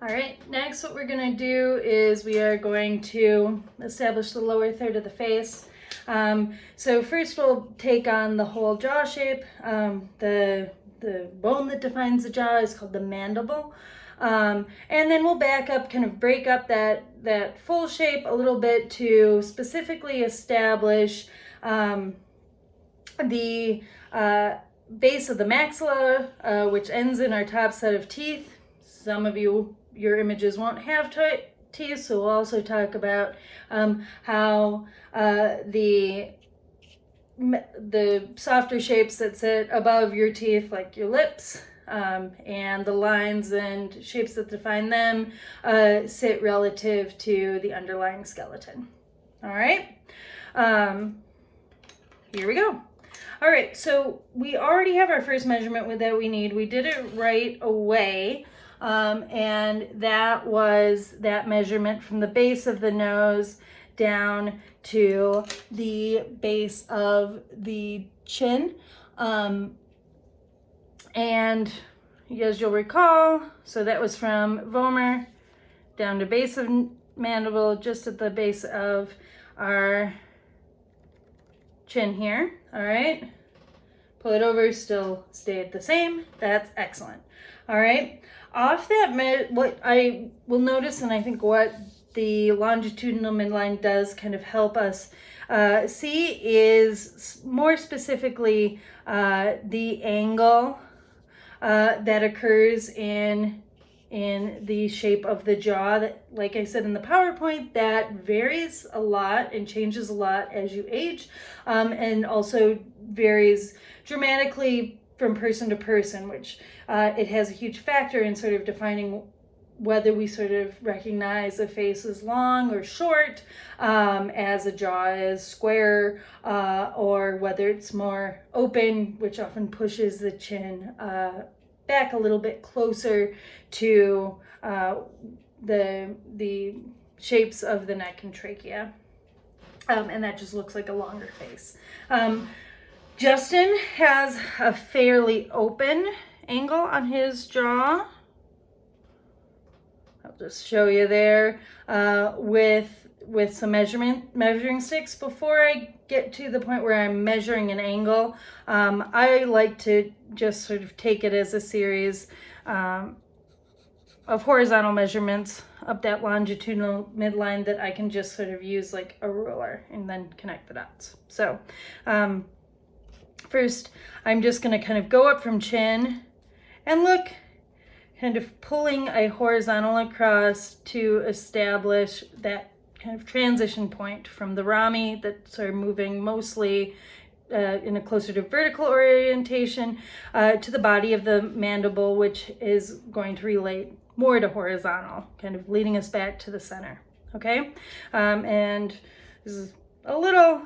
All right, next what we're gonna do is we are going to establish the lower third of the face. So first we'll take on the whole jaw shape. The bone that defines the jaw is called the mandible. And then we'll back up, kind of break up that full shape a little bit to specifically establish the base of the maxilla, which ends in our top set of teeth. Some of your images won't have teeth, so we'll also talk about how the softer shapes that sit above your teeth, like your lips, and the lines and shapes that define them sit relative to the underlying skeleton. All right, here we go. All right, so we already have our first measurement that we need. We did it right away. And that was that measurement from the base of the nose down to the base of the chin. And as you'll recall, so that was from vomer down to base of mandible, just at the base of our chin here. All right, pull it over, still stayed the same. That's excellent. All right. Off that, what I will notice, and I think what the longitudinal midline does kind of help us see, is more specifically the angle that occurs in the shape of the jaw. That, like I said in the PowerPoint, that varies a lot and changes a lot as you age, and also varies dramatically from person to person, which it has a huge factor in sort of defining whether we sort of recognize a face as long or short, as a jaw is square, or whether it's more open, which often pushes the chin back a little bit closer to the shapes of the neck and trachea. And that just looks like a longer face. Justin has a fairly open angle on his jaw. I'll just show you there with some measuring sticks. Before I get to the point where I'm measuring an angle, I like to just sort of take it as a series of horizontal measurements up that longitudinal midline that I can just sort of use like a ruler and then connect the dots. So first, I'm just going to kind of go up from chin and look, kind of pulling a horizontal across to establish that kind of transition point from the rami that's sort of moving mostly in a closer to vertical orientation to the body of the mandible, which is going to relate more to horizontal, kind of leading us back to the center. Okay, and this is a little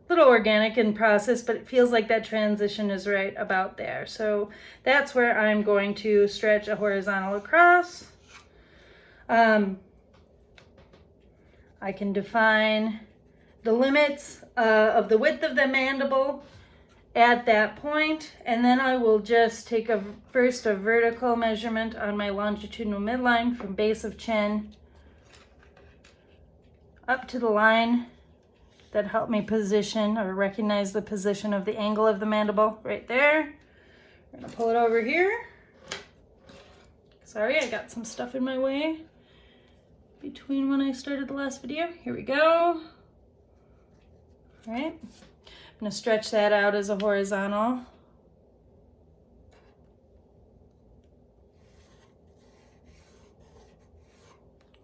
organic in process, but it feels like that transition is right about there. So that's where I'm going to stretch a horizontal across. I can define the limits of the width of the mandible at that point, and then I will just take first a vertical measurement on my longitudinal midline from base of chin up to the line that help me position or recognize the position of the angle of the mandible right there. We're gonna pull it over here. Sorry, I got some stuff in my way between when I started the last video. Here we go. All right, I'm gonna stretch that out as a horizontal.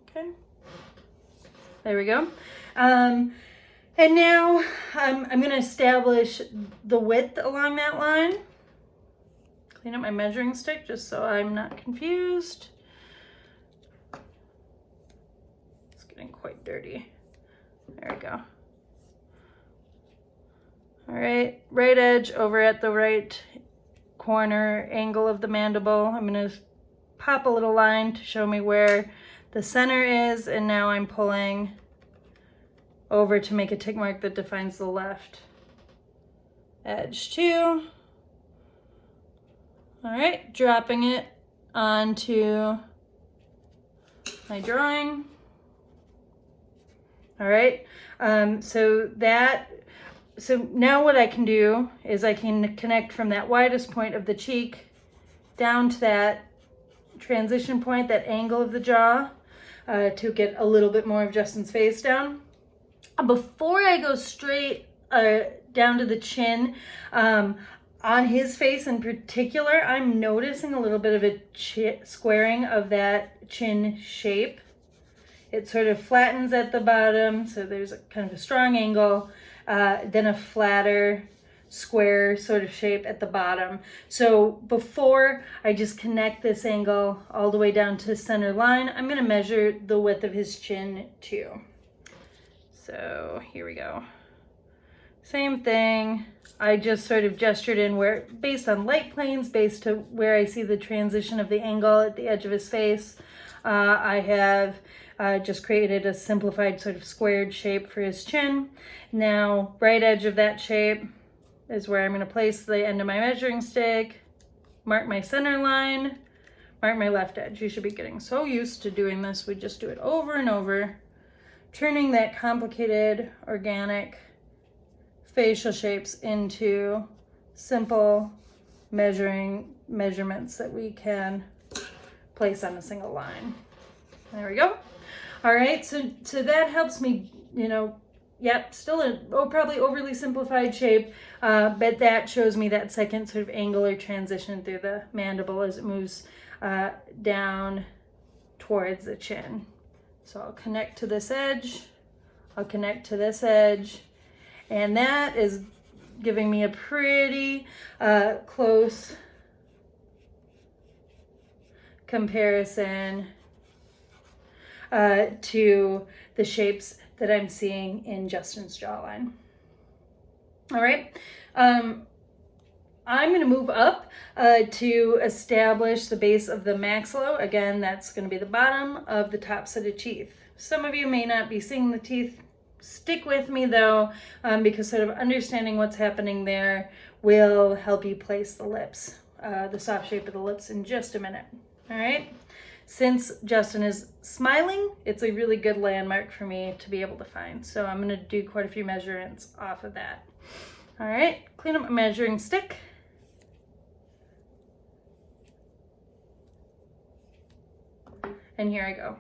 Okay, there we go. And now I'm going to establish the width along that line. Clean up my measuring stick just so I'm not confused. It's getting quite dirty. There we go. All right, right edge over at the right corner angle of the mandible. I'm going to pop a little line to show me where the center is, and now I'm pulling over to make a tick mark that defines the left edge too. All right, dropping it onto my drawing. All right, so now what I can do is I can connect from that widest point of the cheek down to that transition point, that angle of the jaw, to get a little bit more of Justin's face down. Before I go straight down to the chin, on his face in particular, I'm noticing a little bit of a squaring of that chin shape. It sort of flattens at the bottom, so there's a kind of a strong angle, then a flatter, square sort of shape at the bottom. So before I just connect this angle all the way down to the center line, I'm going to measure the width of his chin too. So here we go. Same thing. I just sort of gestured in where, based on light planes, based to where I see the transition of the angle at the edge of his face. I have just created a simplified sort of squared shape for his chin. Now, right edge of that shape is where I'm going to place the end of my measuring stick, mark my center line, mark my left edge. You should be getting so used to doing this. We just do it over and over, turning that complicated, organic facial shapes into simple measurements that we can place on a single line. There we go. All right, so that helps me, yep, still a probably overly simplified shape, but that shows me that second sort of angular transition through the mandible as it moves down towards the chin. So I'll connect to this edge, I'll connect to this edge, and that is giving me a pretty close comparison to the shapes that I'm seeing in Justin's jawline. All right, I'm going to move up to establish the base of the maxilla. Again, that's going to be the bottom of the top set of teeth. Some of you may not be seeing the teeth. Stick with me though, because sort of understanding what's happening there will help you place the lips, the soft shape of the lips in just a minute. All right. Since Justin is smiling, it's a really good landmark for me to be able to find. So I'm going to do quite a few measurements off of that. All right, clean up my measuring stick. And here I go.